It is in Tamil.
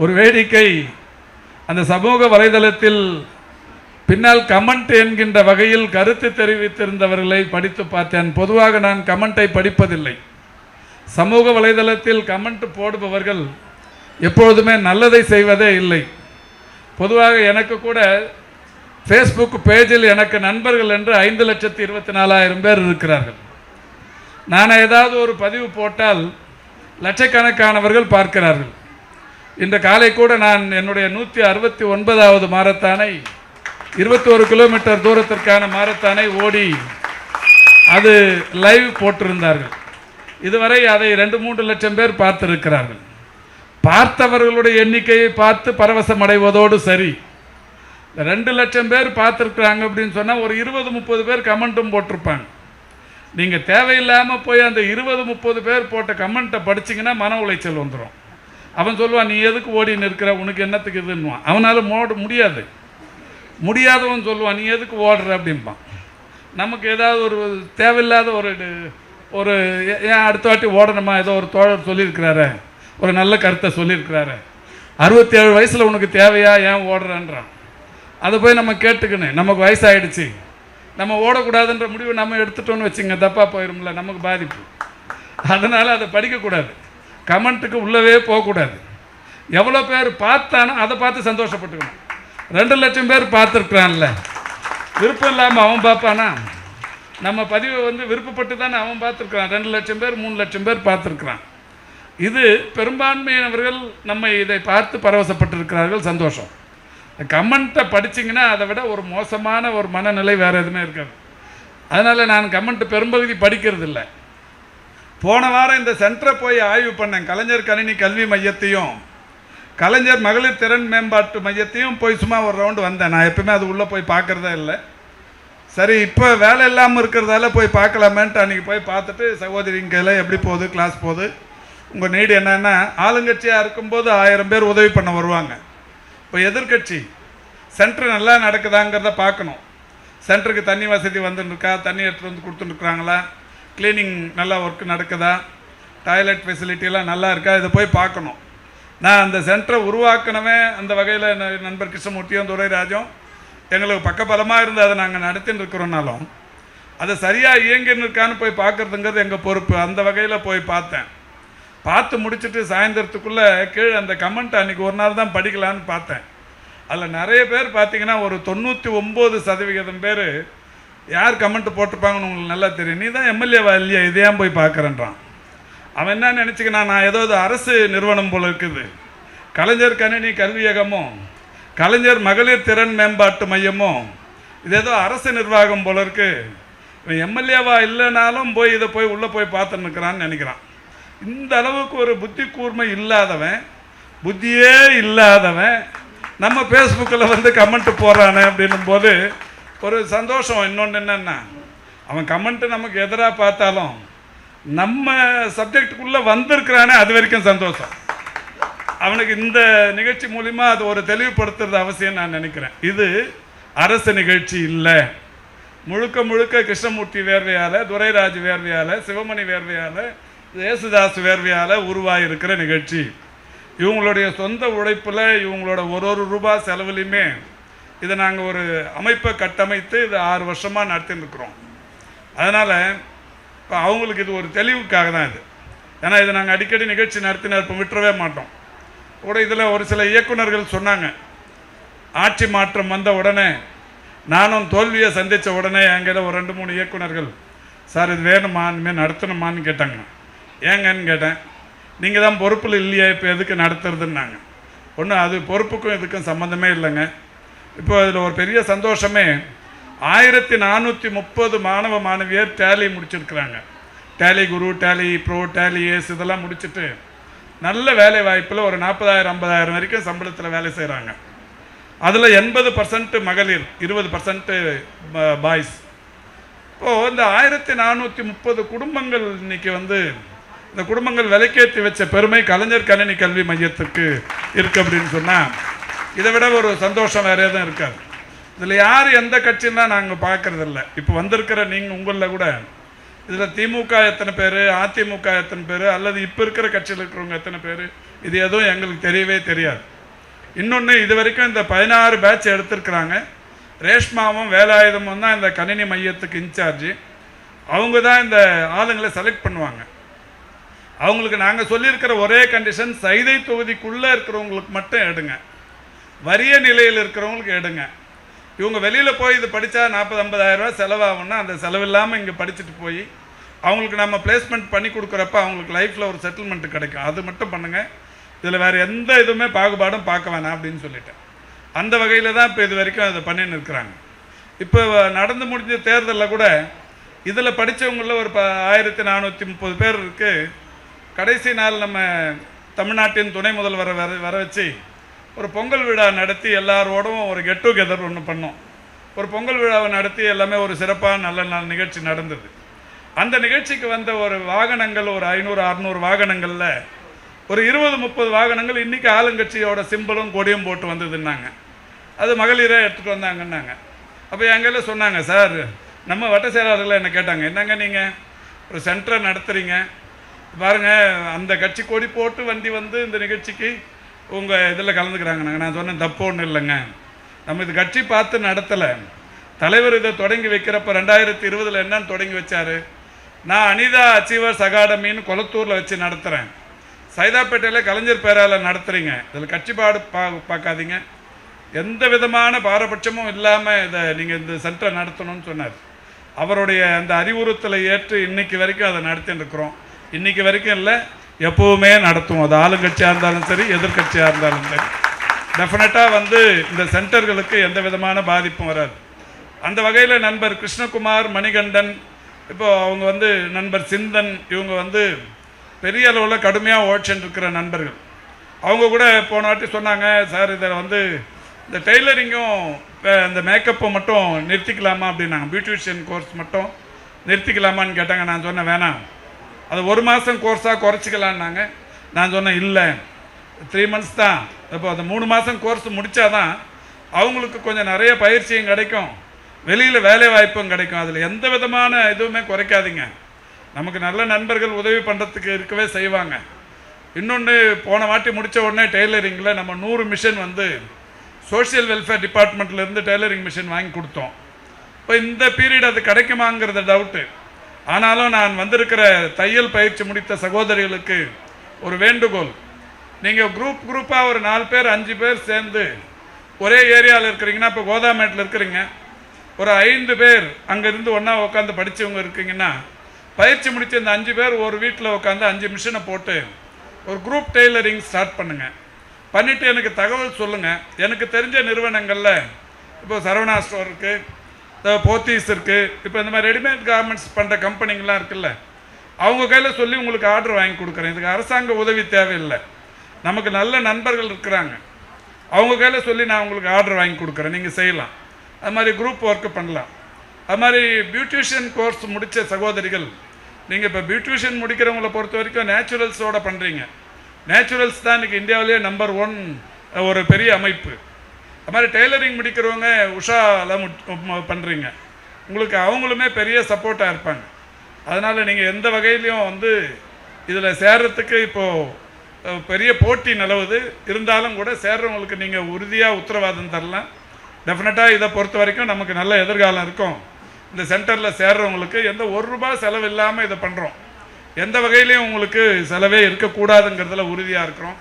ஒரு வேடிக்கை, அந்த சமூக வலைதளத்தில் பின்னால் கமெண்ட் என்கின்ற வகையில் கருத்து தெரிவித்திருந்தவர்களை படித்து பார்த்தேன். பொதுவாக நான் கமெண்ட்டை படிப்பதில்லை. சமூக வலைதளத்தில் கமெண்ட் போடுபவர்கள் எப்பொழுதுமே நல்லதை செய்வதே இல்லை. பொதுவாக எனக்கு கூட ஃபேஸ்புக் பேஜில் எனக்கு நண்பர்கள் என்று 5,24,000 பேர் இருக்கிறார்கள். நான் ஏதாவது ஒரு பதிவு போட்டால் லட்சக்கணக்கானவர்கள் பார்க்கிறார்கள். இன்று காலை கூட நான் என்னுடைய 169வது மாரத்தானை 21 கிலோமீட்டர் தூரத்திற்கான மாரத்தானை ஓடி அது லைவ் போட்டிருந்தார்கள். இதுவரை அதை 2-3 லட்சம் பேர் பார்த்திருக்கிறார்கள். பார்த்தவர்களுடைய எண்ணிக்கையை பார்த்து பரவசம் அடைவதோடு சரி, 2 லட்சம் பேர் பார்த்துருக்குறாங்க அப்படின்னு சொன்னால் ஒரு 20-30 பேர் கமெண்ட்டும் போட்டிருப்பாங்க. நீங்கள் தேவையில்லாமல் போய் அந்த 20-30 பேர் போட்ட கமெண்ட்டை படிச்சிங்கன்னா மன உளைச்சல் வந்துடும். அவன் சொல்லுவான், நீ எதுக்கு ஓடின்னு இருக்கிற, உனக்கு என்னத்துக்கு இதுன்னுவான். அவனால் முடியாது. முடியாதவன் சொல்லுவான், நீ எதுக்கு ஓடுற அப்படின்பான். நமக்கு ஏதாவது ஒரு தேவையில்லாத ஒரு ஏன் அடுத்த வாட்டி ஓடணுமா, ஏதோ ஒரு தோழர் சொல்லியிருக்கிறாரு, ஒரு நல்ல கருத்தை சொல்லியிருக்கிறாரு, 67 வயசில் உனக்கு தேவையா, ஏன் ஓடுறன்றான். அதை போய் நம்ம கேட்டுக்கணும். நமக்கு வயசாகிடுச்சு, நம்ம ஓடக்கூடாதுன்ற முடிவு நம்ம எடுத்துட்டோன்னு வச்சுங்க, தப்பாக போயிடும்ல, நமக்கு பாதிப்பு. அதனால் அதை படிக்கக்கூடாது. கமெண்ட்டுக்கு உள்ளவே போகக்கூடாது. எவ்வளோ பேர் பார்த்தானோ அதை பார்த்து சந்தோஷப்பட்டுக்கணும். 2 லட்சம் பேர் பார்த்துருக்குறான்ல, விருப்பம் இல்லாமல் அவன் பார்ப்பானா? நம்ம பதிவை விருப்பப்பட்டு தானே அவன் பார்த்துருக்குறான். 2 லட்சம் பேர் 3 லட்சம் பேர் பார்த்துருக்குறான். இது பெரும்பான்மையானவர்கள் நம்ம இதை பார்த்து பரவசப்பட்டிருக்கிறார்கள். சந்தோஷம். கமெண்ட்டை படிச்சிங்கன்னா அதை விட ஒரு மோசமான ஒரு மனநிலை வேறு எதுவுமே இருக்காது. அதனால் நான் கமெண்ட் பெரும்பகுதி படிக்கிறது இல்லை. போன வாரம் இந்த சென்டரை போய் ஆய்வு பண்ணேன். கலைஞர் கணினி கல்வி மையத்தையும் கலைஞர் மகளிர் திறன் மேம்பாட்டு மையத்தையும் போய் சும்மா ஒரு ரவுண்டு வந்தேன். நான் எப்பவுமே அது உள்ளே போய் பார்க்குறதே இல்லை. சரி, இப்போ வேலை இல்லாமல் இருக்கிறதால போய் பார்க்கலாமேன்ட்டு அன்றைக்கி போய் பார்த்துட்டு, சகோதரிங்க கையில் எப்படி போகுது, கிளாஸ் போகுது, உங்கள் நீடு என்னென்னா, ஆளுங்கட்சியாக இருக்கும்போது 1000 பேர் உதவி பண்ண வருவாங்க. இப்போ எதிர்கட்சி சென்டர் நல்லா நடக்குதாங்கிறத பார்க்கணும். சென்டருக்கு தண்ணி வசதி வந்துருக்கா, தண்ணி எடுத்துகிட்டு வந்து கொடுத்துருக்குறாங்களா, க்ளீனிங் நல்லா ஒர்க் நடக்குதா, டாய்லெட் ஃபெசிலிட்டியெல்லாம் நல்லா இருக்கா, இதை போய் பார்க்கணும். நான் அந்த சென்டரை உருவாக்கினவன் அந்த வகையில் நண்பர் கிருஷ்ணமூர்த்தியும் துரைராஜும் எங்களுக்கு பக்கபலமாக இருந்து அதை நாங்கள் நடத்தின்னு இருக்கிறோன்னாலும் அதை சரியாக இயங்கின்னு இருக்கான்னு போய் பார்க்குறதுங்கிறது எங்கள் பொறுப்பு. அந்த வகையில் போய் பார்த்தேன். பார்த்து முடிச்சுட்டு சாயந்தரத்துக்குள்ளே கீழே அந்த கமெண்ட் அன்றைக்கி ஒரு நாள் தான் படிக்கலான்னு பார்த்தேன். அதில் நிறைய பேர் பார்த்தீங்கன்னா ஒரு 99% பேர் யார் கமெண்ட் போட்டிருப்பாங்கன்னு உங்களுக்கு நல்லா தெரியும். நீ தான் எம்எல்ஏவா இல்லையா, இதையான் போய் பார்க்குறேன்றான். அவன் என்ன நினச்சிக்கினான், நான் ஏதோ அரசு நிறுவனம் போல் இருக்குது, கலைஞர் கணினி கல்வியகமும் கலைஞர் மகளிர் திறன் மேம்பாட்டு மையமும் இது ஏதோ அரசு நிர்வாகம் போல இருக்கு, இவன் எம்எல்ஏவா இல்லைனாலும் போய் இதை போய் உள்ளே போய் பார்த்துன்னு இருக்கிறான்னு நினைக்கிறான். இந்த அளவுக்கு ஒரு புத்தி கூர்மை இல்லாதவன், புத்தியே இல்லாதவன் நம்ம ஃபேஸ்புக்கில் கமெண்ட் போடுறானே அப்படின்னும் போது ஒரு சந்தோஷம். இன்னொன்று என்னென்னா, அவன் கமெண்ட்டு நமக்கு எதிராக பார்த்தாலும் நம்ம சப்ஜெக்டுக்குள்ளே வந்திருக்கிறானே, அது வரைக்கும் சந்தோஷம். அவனுக்கு இந்த நிகழ்ச்சி மூலிமா அது ஒரு தெளிவுபடுத்துறது அவசியம் நான் நினைக்கிறேன். இது அரசு நிகழ்ச்சி இல்லை, முழுக்க முழுக்க கிருஷ்ணமூர்த்தி வேர்வையால், துரைராஜ் வேர்வையால், சிவமணி வேர்வையால், ஏசுதாஸ் வேர்வையால் உருவாகியிருக்கிற நிகழ்ச்சி. இவங்களுடைய சொந்த உழைப்பில் இவங்களோட ஒரு ரூபாய் செலவுலையுமே இதை நாங்கள் ஒரு அமைப்பை கட்டமைத்து இது 6 வருஷமாக நடத்தின்னு இருக்கிறோம். அதனால் இப்போ அவங்களுக்கு இது ஒரு தெளிவுக்காக தான் இது. ஏன்னா இதை நாங்கள் அடிக்கடி நிகழ்ச்சி நடத்தின இப்போ விட்டுறவே மாட்டோம். கூட இதில் ஒரு சில இயக்குநர்கள் சொன்னாங்க, ஆட்சி மாற்றம் வந்த உடனே, நானும் தோல்வியை சந்தித்த உடனே என்கிட்ட ஒரு 2-3 இயக்குநர்கள், சார் இது வேணுமா, இனிமேல் நடத்தணுமான்னு கேட்டாங்க. ஏங்கன்னு கேட்டேன். நீங்கள் தான் பொறுப்பில் இல்லையா, இப்போ எதுக்கு நடத்துறதுன்னாங்க. ஒன்று அது பொறுப்புக்கும் இதுக்கும் சம்மந்தமே இல்லைங்க. இப்போ அதில் ஒரு பெரிய சந்தோஷமே, 1430 மாணவ மாணவியர் டேலி முடிச்சிருக்கிறாங்க. டேலி குரு, டேலி ப்ரோ, டேலி ஏஸ் இதெல்லாம் முடிச்சுட்டு நல்ல வேலை வாய்ப்பில் ஒரு 40,000-50,000 வரைக்கும் சம்பளத்தில் வேலை செய்கிறாங்க. அதில் 80% மகளிர், 20% பாய்ஸ். இப்போது இந்த 1430 குடும்பங்கள் இன்றைக்கி இந்த குடும்பங்கள் விலைக்கேற்றி வச்ச பெருமை கலைஞர் கணினி கல்வி மையத்துக்கு இருக்குது அப்படின்னு சொன்னால் இதை விட ஒரு சந்தோஷம் வேறு எதுவும் இருக்காது. இதில் யார் எந்த கட்சின்னா நாங்கள் பார்க்குறதில்ல. இப்போ வந்திருக்கிற நீங்கள் உங்களில் கூட இதில் திமுக எத்தனை பேர், அதிமுக எத்தனை பேர், அல்லது இப்போ இருக்கிற கட்சியில் இருக்கிறவங்க எத்தனை பேர், இது எதுவும் எங்களுக்கு தெரியவே தெரியாது. இன்னொன்று, இது வரைக்கும் இந்த 16 பேட்ச் எடுத்திருக்கிறாங்க. ரேஷ்மாவும் வேலாயுதமும் தான் இந்த கணினி மையத்துக்கு இன்சார்ஜு. அவங்க தான் இந்த ஆளுங்களை செலக்ட் பண்ணுவாங்க. அவங்களுக்கு நாங்கள் சொல்லியிருக்கிற ஒரே கண்டிஷன், சைதை தொகுதிக்குள்ளே இருக்கிறவங்களுக்கு மட்டும் எடுங்க, வறிய நிலையில் இருக்கிறவங்களுக்கு எடுங்க. இவங்க வெளியில் போய் இது படித்தா 40-50 ரூபா செலவாகும்னா அந்த செலவு இல்லாமல் இங்கே படிச்சுட்டு போய் அவங்களுக்கு நம்ம பிளேஸ்மெண்ட் பண்ணி கொடுக்குறப்ப அவங்களுக்கு லைஃப்பில் ஒரு செட்டில்மெண்ட்டு கிடைக்கும். அது மட்டும் பண்ணுங்கள். இதில் வேறு எந்த இதுவுமே பாகுபாடும் பார்க்க வேணாம் அப்படின்னு சொல்லிட்டேன். அந்த வகையில் தான் இப்போ இது வரைக்கும் அதை பண்ணின்னு இருக்கிறாங்க. இப்போ நடந்து முடிஞ்ச தேர்தலில் கூட இதில் படித்தவங்களில் ஒரு 1430 பேர் இருக்குது. கடைசி நாள் நம்ம தமிழ்நாட்டின் துணை முதல்வரை வர வச்சு ஒரு பொங்கல் விழா நடத்தி எல்லாரோடும் ஒரு கெட் டுகெதர் ஒன்று பண்ணோம். ஒரு பொங்கல் விழாவை நடத்தி எல்லாமே ஒரு சிறப்பான நல்ல நிகழ்ச்சி நடந்தது. அந்த நிகழ்ச்சிக்கு வந்த ஒரு வாகனங்கள் ஒரு 500-600 வாகனங்களில் ஒரு 20-30 வாகனங்கள் இன்றைக்கி ஆளுங்கட்சியோட சிம்பிளும் கொடியும் போட்டு வந்ததுன்னாங்க. அது மகளிரே எடுத்துகிட்டு வந்தாங்கன்னாங்க. அப்போ எங்கெல்லாம் சொன்னாங்க, சார் நம்ம வட்ட செயலாளர்கள் என்ன கேட்டாங்க, என்னங்க நீங்கள் ஒரு சென்டரை நடத்துகிறீங்க பாருங்கள், அந்த கட்சி கொடி போட்டு வண்டி வந்து இந்த நிகழ்ச்சிக்கு உங்கள் இதில் கலந்துக்கிறாங்கன்னாங்க. நான் சொன்னேன், தப்பு ஒன்றும் இல்லைங்க, நம்ம இது கட்சி பார்த்து நடத்தலை. தலைவர் இதை தொடங்கி வைக்கிறப்ப 2020 என்னன்னு தொடங்கி வச்சார், நான் அனிதா அச்சீவர்ஸ் அகாடமின்னு கொளத்தூரில் வச்சு நடத்துகிறேன், சைதாப்பேட்டையில் கலைஞர் பேரால் நடத்துகிறீங்க, இதில் கட்சிப்பாடு பார்க்காதீங்க, எந்த விதமான பாரபட்சமும் இல்லாமல் இதை நீங்கள் இந்த சென்டரை நடத்தணும்னு சொன்னார். அவருடைய அந்த அறிவுறுத்தலை ஏற்று இன்றைக்கி வரைக்கும் அதை நடத்தின்னு இருக்கிறோம். இன்றைக்கி வரைக்கும் இல்லை, எப்போவுமே நடத்துவோம். அது ஆளுங்கட்சியாக இருந்தாலும் சரி, எதிர்கட்சியாக இருந்தாலும் சரி. டெஃபினட்டாக வந்து இந்த சென்டர்களுக்கு எந்த விதமான பாதிப்பும் வராது. அந்த வகையில் நண்பர் கிருஷ்ணகுமார், மணிகண்டன், இப்போது அவங்க வந்து நண்பர் சிந்தன், இவங்க வந்து பெரிய அளவில் கடுமையாக ஓடிச்சுருக்கிற நண்பர்கள். அவங்க கூட போன வாட்டி சொன்னாங்க, சார் இதில் வந்து இந்த டெய்லரிங்கும் இந்த மேக்கப்பும் மட்டும் நிறுத்திக்கலாமா அப்படின்னாங்க, பியூட்டிஷியன் கோர்ஸ் மட்டும் நிறுத்திக்கலாமான்னு கேட்டாங்க. நான் சொன்னேன் வேணாம், அது 1 மாதம் கோர்ஸாக குறைச்சிக்கலான்னாங்க. நான் சொன்னேன் இல்லை, 3 months தான். இப்போ அந்த 3 மாதம் கோர்ஸ் முடித்தாதான் அவங்களுக்கு கொஞ்சம் நிறைய பயிற்சியும் கிடைக்கும், வெளியில் வேலை வாய்ப்பும் கிடைக்கும். அதில் எந்த விதமான இதுவுமே குறைக்காதீங்க. நமக்கு நல்ல நண்பர்கள் உதவி பண்ணுறதுக்கு இருக்கவே செய்வாங்க. இன்னொன்று, போன வாட்டி முடித்த உடனே டெய்லரிங்கில் நம்ம 100 மிஷின் வந்து சோஷியல் வெல்ஃபேர் டிபார்ட்மெண்ட்லேருந்து டெய்லரிங் மிஷின் வாங்கி கொடுத்தோம். இப்போ இந்த பீரியட் அது கிடைக்குமாங்கிறத டவுட்டு. ஆனாலும் நான் வந்திருக்கிற தையல் பயிற்சி முடித்த சகோதரிகளுக்கு ஒரு வேண்டுகோள், நீங்கள் குரூப்பாக ஒரு 4 பேர் 5 பேர் சேர்ந்து ஒரே ஏரியாவில் இருக்கிறீங்கன்னா, இப்போ கோதாமேட்டில் இருக்கிறீங்க, ஒரு 5 பேர் அங்கேருந்து ஒன்றா உட்காந்து படித்தவங்க இருக்கீங்கன்னா, பயிற்சி முடித்த இந்த 5 பேர் ஒரு வீட்டில் உட்காந்து 5 மிஷினை போட்டு ஒரு குரூப் டெய்லரிங் ஸ்டார்ட் பண்ணுங்கள். பண்ணிவிட்டு எனக்கு தகவல் சொல்லுங்கள். எனக்கு தெரிஞ்ச நிறுவனங்களில் இப்போ சரவணா ஸ்டோர் இருக்குது, போத்தீஸ் இருக்குது, இப்போ இந்த மாதிரி ரெடிமேட் கார்மெண்ட்ஸ் பண்ணுற கம்பெனிங்கெலாம் இருக்குல்ல, அவங்க கையில் சொல்லி உங்களுக்கு ஆர்டர் வாங்கி கொடுக்குறேன். இதுக்கு அரசாங்க உதவி தேவையில்லை. நமக்கு நல்ல நண்பர்கள் இருக்கிறாங்க, அவங்க கையில் சொல்லி நான் உங்களுக்கு ஆர்டர் வாங்கி கொடுக்குறேன், நீங்கள் செய்யலாம். அது மாதிரி குரூப் ஒர்க்கு பண்ணலாம். அது மாதிரி பியூட்டிஷியன் கோர்ஸ் முடித்த சகோதரிகள், நீங்கள் இப்போ பியூட்டிஷியன் முடிக்கிறவங்களை பொறுத்த வரைக்கும் நேச்சுரல்ஸோடு பண்ணுறீங்க. நேச்சுரல்ஸ் தான் இன்றைக்கி இந்தியாவிலேயே நம்பர் 1 ஒரு பெரிய அமைப்பு. அது மாதிரி டெய்லரிங் முடிக்கிறவங்க உஷாவில் பண்ணுறீங்க, உங்களுக்கு அவங்களுமே பெரிய சப்போர்ட்டாக இருப்பாங்க. அதனால் நீங்கள் எந்த வகையிலையும் வந்து இதில் சேர்றதுக்கு இப்போது பெரிய போட்டி நிலவுது. இருந்தாலும் கூட சேர்றவங்களுக்கு நீங்கள் உறுதியாக உத்தரவாதம் தரலாம். டெஃபினட்டாக இதை பொறுத்த வரைக்கும் நமக்கு நல்ல எதிர்காலம் இருக்கும். இந்த சென்டரில் சேர்றவங்களுக்கு எந்த 1 ரூபாய் செலவு இல்லாமல் இதை பண்ணுறோம். எந்த வகையிலையும் உங்களுக்கு செலவே இருக்கக்கூடாதுங்கிறதுல உறுதியாக இருக்கிறோம்.